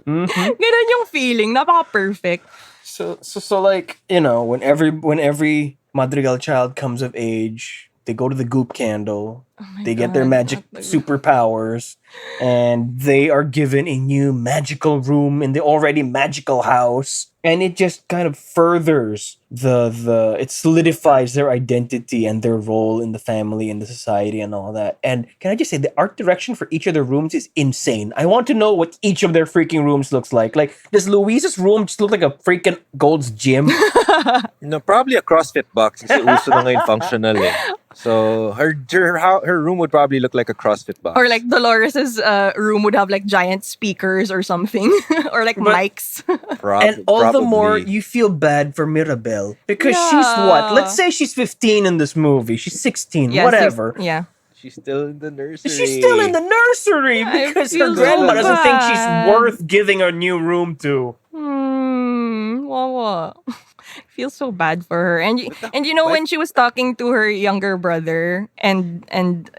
Mm-hmm. Ganun yung feeling. Napaka-perfect. So like, when every Madrigal child comes of age, they go to the goop candle, Oh my they get their God, magic not the- superpowers, and they are given a new magical room in the already magical house. And it just kind of furthers it solidifies their identity and their role in the family and the society and all that. And can I just say the art direction for each of their rooms is insane. I want to know what each of their freaking rooms looks like. Like, does Louise's room just look like a freaking Gold's Gym? No, probably a CrossFit box kasi uso na ngayon functional eh. So her room would probably look like a CrossFit box. Or like Dolores's room would have like giant speakers or something. Or like But- mics. And all the more probably. you feel bad for Mirabelle because she's Yeah. what? Let's say she's 15 in this movie. She's 16, Yeah, whatever. Yeah. She's still in the nursery. She's still in the nursery I because her feel so grandma doesn't think bad. she's worth giving a new room to. Wawa. Feel so bad for her. And you know, when she was talking to her younger brother and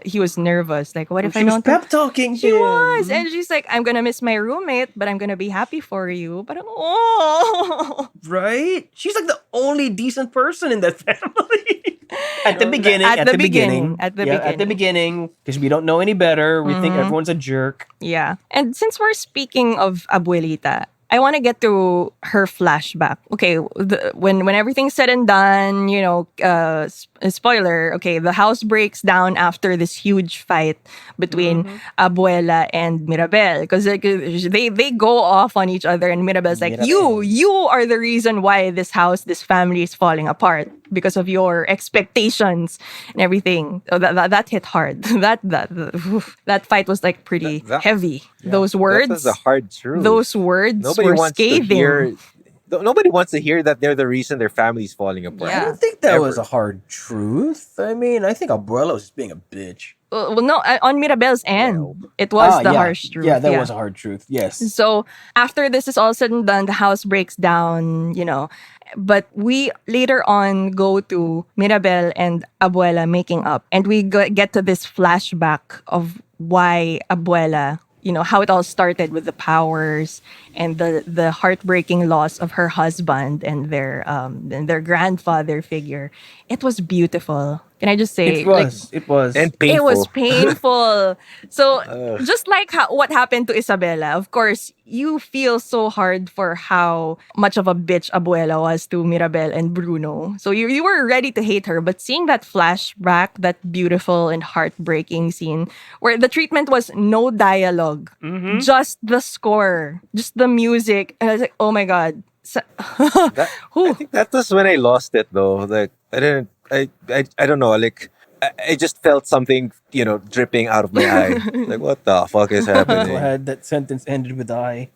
he was nervous, like, what if She I was don't pep talking She him. was. And she's like, I'm gonna miss my roommate, but I'm gonna be happy for you. But oh, Right? She's like the only decent person in that family. At the beginning. At At the the beginning. beginning, at the Yeah, at the beginning. beginning. Because we don't know any better. We think everyone's a jerk. Yeah. And since we're speaking of Abuelita, I want to get to her flashback. Okay, when everything's said and done, you know, spoiler. Okay, the house breaks down after this huge fight between Abuela and Mirabel because they go off on each other, and Mirabel's like, Mirabel. you are the reason why this house, this family is falling apart because of your expectations and everything. So that hit hard. That fight was like pretty That- heavy. Those words. That was the hard truth. Those words Nobody were wants scathing. to hear. Nobody wants to hear that they're the reason their family's falling apart. I Yeah. don't think that Ever. was a hard truth. I mean, I think Abuela was just being a bitch. Well, no, on Mirabel's end, it was the yeah. harsh truth. Yeah, that was a hard truth. Yes. So after this is all said and done, the house breaks down, you know. But we later on go to Mirabel and Abuela making up, and we get to this flashback of why Abuela, you know, how it all started with the powers and the heartbreaking loss of her husband and their grandfather figure. It was beautiful. Can I just say, It was. It was. And painful. it was painful. So just like what happened to Isabella, of course, you feel so hard for how much of a bitch Abuela was to Mirabel and Bruno. So you were ready to hate her, but seeing that flashback, that beautiful and heartbreaking scene where the treatment was no dialogue, just the score, just the music, and I was like, oh my god. I think that was when I lost it though. Like I don't know. Like I just felt something, you know, dripping out of my eye. Like what the fuck is happening? Glad that sentence ended with I.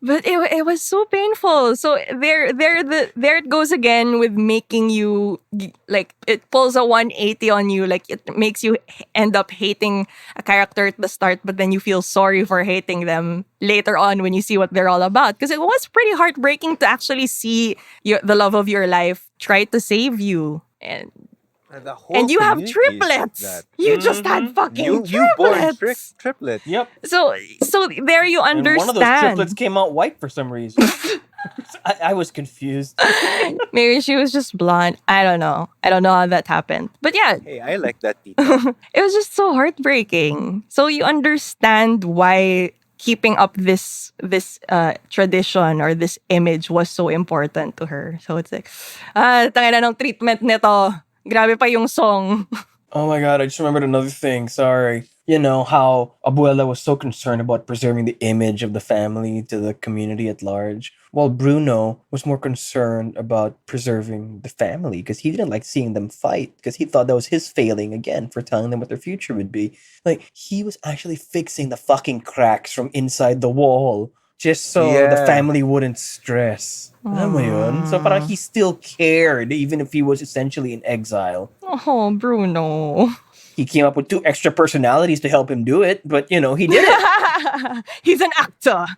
But it was so painful. So there it goes again with making you like it pulls a 180 on you. Like it makes you end up hating a character at the start, but then you feel sorry for hating them later on when you see what they're all about. Because it was pretty heartbreaking to actually see the love of your life try to save you. The whole And you have community is triplets. that. You just had fucking You born triplets. triplet. Yep. So there you And understand. one of those triplets came out white for some reason. I was confused. Maybe she was just blonde. I don't know how that happened. But yeah, Hey, I like that detail. it was just so heartbreaking. So you understand why keeping up this tradition or this image was so important to her. So it's like, tangina ng treatment nito. Grabe pa yung song. Oh my god, I just remembered another thing. Sorry. You know how Abuela was so concerned about preserving the image of the family to the community at large, while Bruno was more concerned about preserving the family because he didn't like seeing them fight because he thought that was his failing again for telling them what their future would be. Like, he was actually fixing the fucking cracks from inside the wall just so the Yeah. family wouldn't stress. Alam mo yun? So parang he still cared even if he was essentially in exile. Oh, Bruno. He came up with 2 extra personalities to help him do it, but you know, he did it. He's an actor.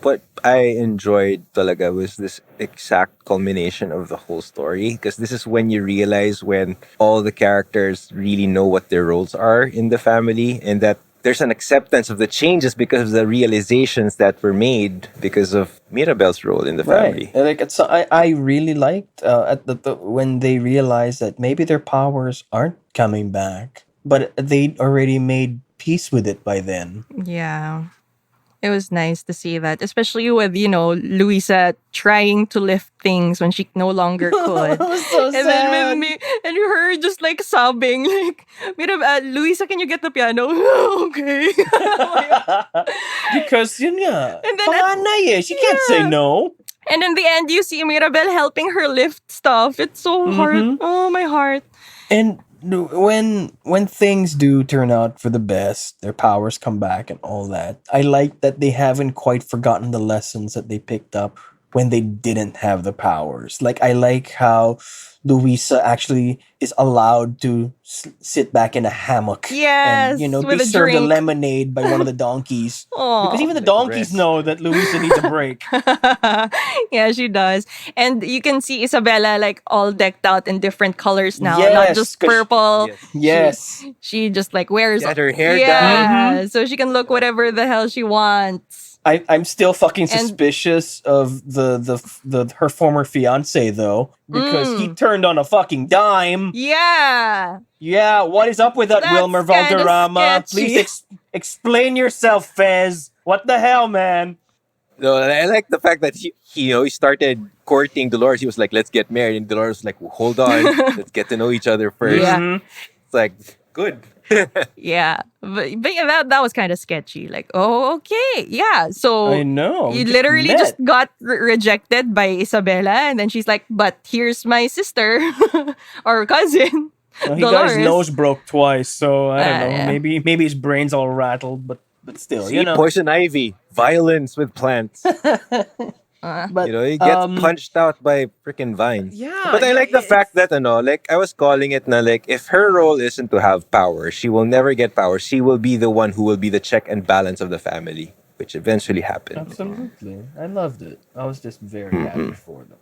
What I enjoyed talaga was this exact culmination of the whole story, because this is when you realize when all the characters really know what their roles are in the family, and that there's an acceptance of the changes because of the realizations that were made because of Mirabel's role in the Right. family. And, like I really liked at the when they realized that maybe their powers aren't coming back, but they'd already made peace with it by then. Yeah. It was nice to see that, especially with, Luisa trying to lift things when she no longer could. It was so And then with sad. me and her just like sobbing, like, Luisa, can you get the piano? Okay. Because yun nga, And then panganay eh. She can't say yeah. no. And in the end, you see Mirabel helping her lift stuff. It's so hard. Mm-hmm. Oh, my heart. And when things do turn out for the best, their powers come back and all that. I like that they haven't quite forgotten the lessons that they picked up when they didn't have the powers. Like I like how Luisa actually is allowed to sit back in a hammock Yes, and be with a served a drink. lemonade by one of the donkeys. Because Oh. even the Like donkeys rest. know that Luisa needs a break. Yeah, she does. And you can see Isabella like all decked out in different colors now, not Yes, just 'cause purple. Yes. Yes. She just like wears She had her hair yeah, so she can look whatever the hell she wants. I'm still fucking And- suspicious of the her former fiance though, because he Mm. turned on a fucking dime. Yeah. Yeah, what is up with that, That's Wilmer kinda Valderrama? sketchy. Please explain yourself, Fez. What the hell, man? No, and I like the fact that he started courting Dolores. He was like, "Let's get married," and Dolores was like, "Hold on, let's get to know each other first." Yeah. Mhm. It's like good. Yeah. But yeah, that was kind of sketchy. Like, oh, okay. Yeah. So I know. you just literally met. just got rejected by Isabella, and then she's like, "But here's my sister or cousin, Well, he got his Dolores." nose broke twice, so I don't know. Yeah. Maybe his brain's all rattled, but still, See, poison ivy, violence with plants. But He gets punched out by freaking vines. Yeah, But I yeah, like the it's- fact that like I was calling it na like if her role isn't to have power, she will never get power. She will be the one who will be the check and balance of the family, which eventually happened. Absolutely, I loved it. I was just very happy for them.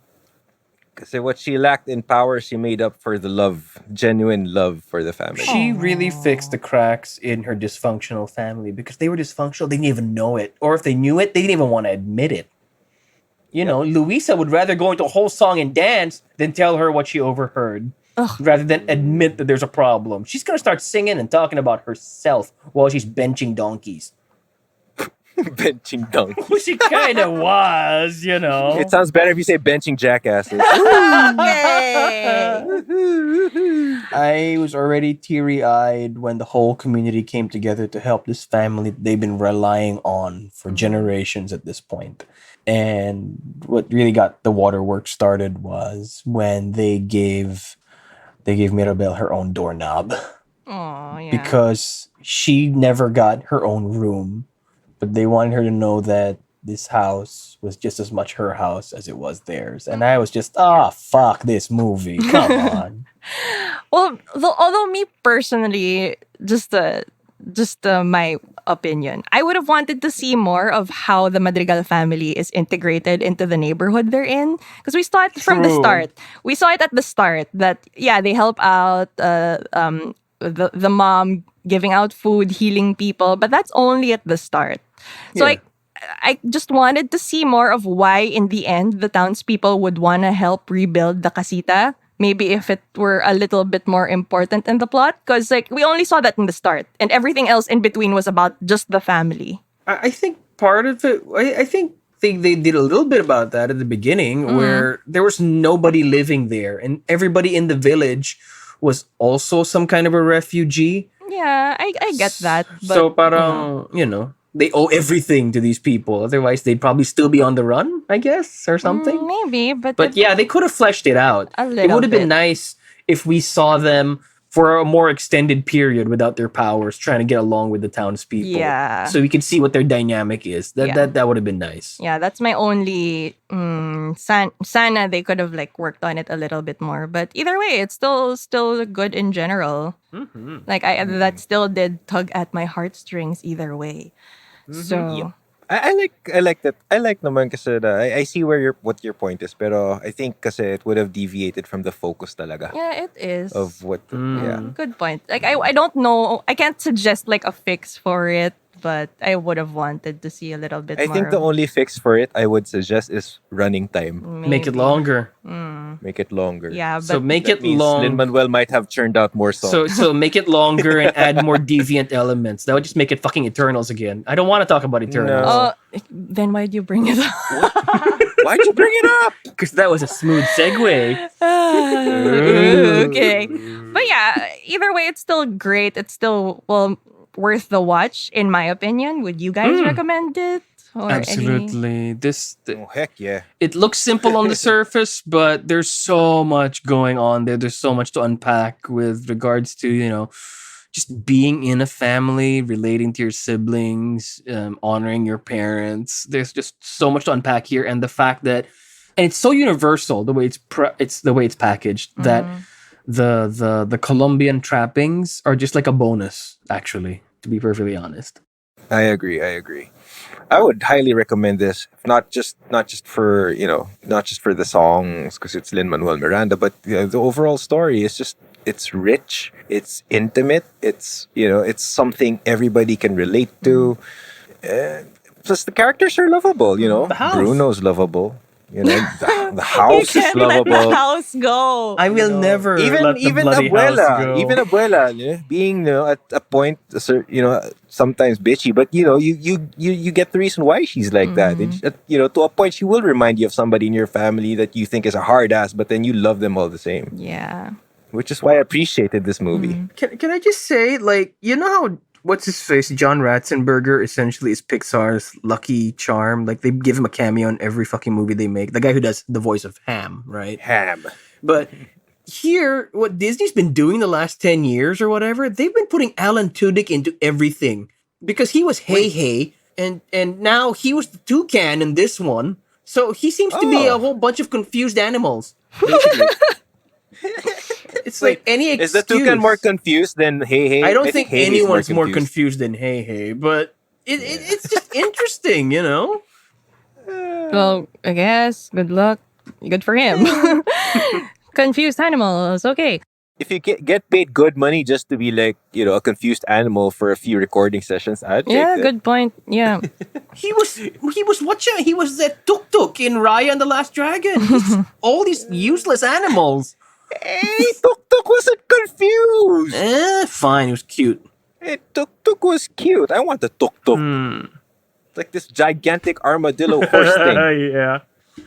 Because what she lacked in power, she made up for the love, genuine love for the family. She really fixed the cracks in her dysfunctional family because they were dysfunctional. They didn't even know it. Or if they knew it, they didn't even want to admit it. Luisa would rather go into a whole song and dance than tell her what she overheard. Rather than admit that there's a problem. She's going to start singing and talking about herself while she's benching donkeys. Benching donkey. Well, she kind of was, It sounds better if you say benching jackasses. Okay. I was already teary eyed when the whole community came together to help this family they've been relying on for generations at this point. And what really got the waterworks started was when they gave Mirabel her own doorknob Oh, yeah. because she never got her own room, but they wanted her to know that this house was just as much her house as it was theirs. And I was just, fuck this movie. Come on. Well, although me personally, just my opinion, I would have wanted to see more of how the Madrigal family is integrated into the neighborhood they're in, because we saw it from the True. start. We saw it at the start that they help out the mom giving out food, healing people, but that's only at the start. So Yeah. I just wanted to see more of why, in the end, the townspeople would want to help rebuild the casita. Maybe if it were a little bit more important in the plot. Because we only saw that in the start. And everything else in between was about just the family. I think part of it, I think they did a little bit about that at the beginning where there was nobody living there and everybody in the village was also some kind of a refugee. Yeah, I get that. But, So parang, they owe everything to these people. Otherwise, they'd probably still be on the run, I guess, or something. maybe. But yeah, they could have fleshed it out. A It little would have been bit. nice if we saw them for a more extended period without their powers, trying to get along with the townspeople. Yeah. So we can see what their dynamic is. That would have been nice. Yeah, that's my only sana they could have worked on it a little bit more. But either way, it's still good in general. That still did tug at my heartstrings either way. So Yep. I like that. I like naman kasi I see what your point is, pero I think kasi it would have deviated from the focus talaga Yeah, it is. of what. Yeah, Good point. Like I don't know. I can't suggest like a fix for it, but I would have wanted to see a little bit I more. think the only fix for it I would suggest is running time. Make it Maybe. longer. Make it longer. Yeah, So but make That it means long. Lin-Manuel might have churned out more songs. So make it longer and add more deviant elements. That would just make it fucking Eternals again. I don't want to talk about Eternals No. then why'd you bring it up? Why'd you bring it up? because that was a smooth segue. Okay. But yeah, either way, it's still great. It's still, worth the watch, in my opinion. Would you guys recommend it? Or Absolutely. Oh, heck yeah. It looks simple on the surface, but there's so much going on there. There's so much to unpack with regards to, just being in a family, relating to your siblings, honoring your parents. There's just so much to unpack here, and the fact that, and it's so universal the way it's the way it's packaged that the Colombian trappings are just like a bonus. Actually, to be perfectly honest. I agree. I would highly recommend this, not just for not just for the songs because it's Lin-Manuel Miranda, but the overall story is just it's rich, it's intimate, it's something everybody can relate to. Plus, the characters are lovable. The house. Bruno's lovable. The you house is can't let the lovable. house go. I will never Even let the bloody house abuela, go. even abuela, being at a point, sometimes bitchy, but you get the reason why she's like that. To a point, she will remind you of somebody in your family that you think is a hard ass, but then you love them all the same. Yeah. Which is why I appreciated this movie. Can I just say, like, how what's his face, John Ratzenberger, essentially is Pixar's Lucky Charm. Like, they give him a cameo in every fucking movie they make. The guy who does the voice of Ham, right? Ham. But here, what Disney's been doing the last 10 years or whatever, they've been putting Alan Tudyk into everything. Because he was Hey Hey, and now he was the toucan in this one. So he seems to be a whole bunch of confused animals, basically. It's like any excuse. Is the toucan more confused than Hey Hey? I don't think Hey Hey's anyone's more confused than Hey Hey, but it's just interesting, Well, I guess good luck. Good for him. Confused animals. Okay. If you get paid good money just to be like, a confused animal for a few recording sessions, I'd take Yeah, that. good point. Yeah. he was watching. He was that Tuk Tuk in Raya and the Last Dragon. All these useless animals. Hey, Tuk Tuk wasn't confused. Fine. It was cute. Hey, Tuk Tuk was cute. I want the Tuk Tuk. It's like this gigantic armadillo horse thing. Yeah.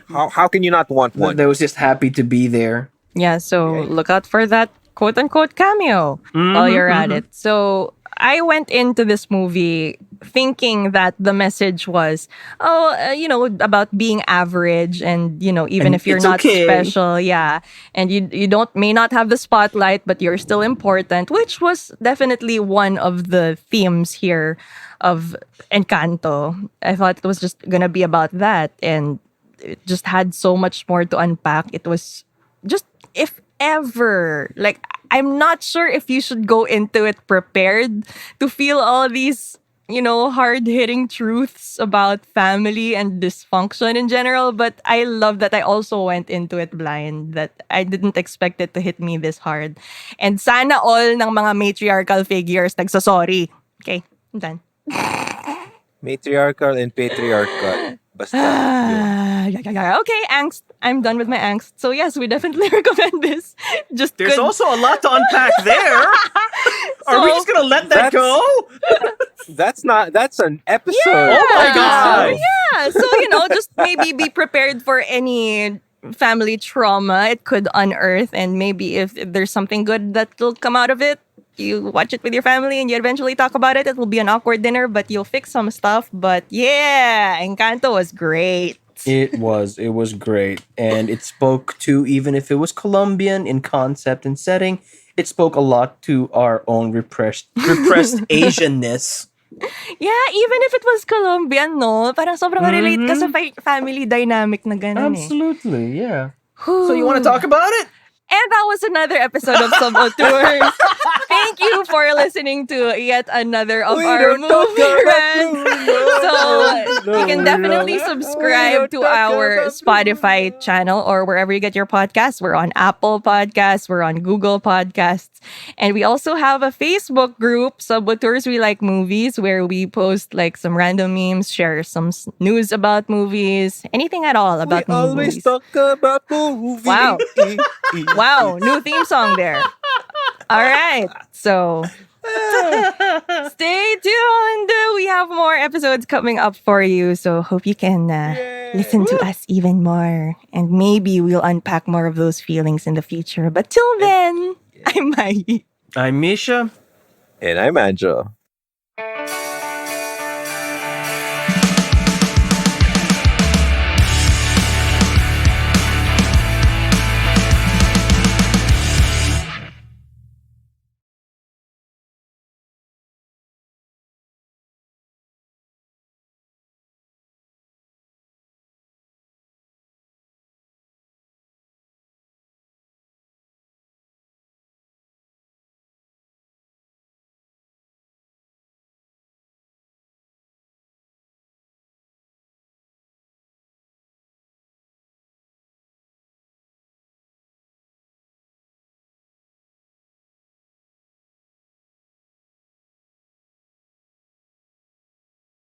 How can you not want one? That was just happy to be there. Yeah, so look out for that quote unquote cameo while you're at it. So I went into this movie thinking that the message was, about being average and, even And if you're it's not okay. special, yeah. And you may not have the spotlight, but you're still important, which was definitely one of the themes here of Encanto. I thought it was just gonna be about that, and it just had so much more to unpack. It was just, if ever, like, I'm not sure if you should go into it prepared to feel all these, hard-hitting truths about family and dysfunction in general, but I love that I also went into it blind, that I didn't expect it to hit me this hard. And sana all ng mga matriarchal figures nagsasorry. Okay, I'm done. Matriarchal and patriarchal. Basta. Yeah. Okay, angst. I'm done with my angst. So yes, we definitely recommend this. Just There's good. also a lot to unpack there. Are we just gonna let that go? That's an episode. Oh my God. Yeah. So, just maybe be prepared for any family trauma it could unearth, and maybe if there's something good that will come out of it, you watch it with your family and you eventually talk about it. It will be an awkward dinner, but you'll fix some stuff. But yeah, Encanto was great. It was great. And it spoke to, even if it was Colombian in concept and setting, it spoke a lot to our own repressed Asianness. Yeah, even if it was Colombian, no? Parang sobrang relate ka sa family dynamic na ganun Absolutely, yeah. eh. So you want to talk about it? And that was another episode of Sub-Auteurs. Thank you for listening to yet another of our movie rants. So you can definitely subscribe to our Spotify channel or wherever you get your podcasts. We're on Apple Podcasts, we're on Google Podcasts, and we also have a Facebook group, Sub-Auteurs We Like Movies, where we post like some random memes, share some news about movies, anything at all about We always movies. talk about movies. Wow. Wow, new theme song there. All right, so stay tuned. We have more episodes coming up for you, so hope you can listen to us even more, and maybe we'll unpack more of those feelings in the future. But till then, I'm Maggie. I'm Misha. And I'm Angelo.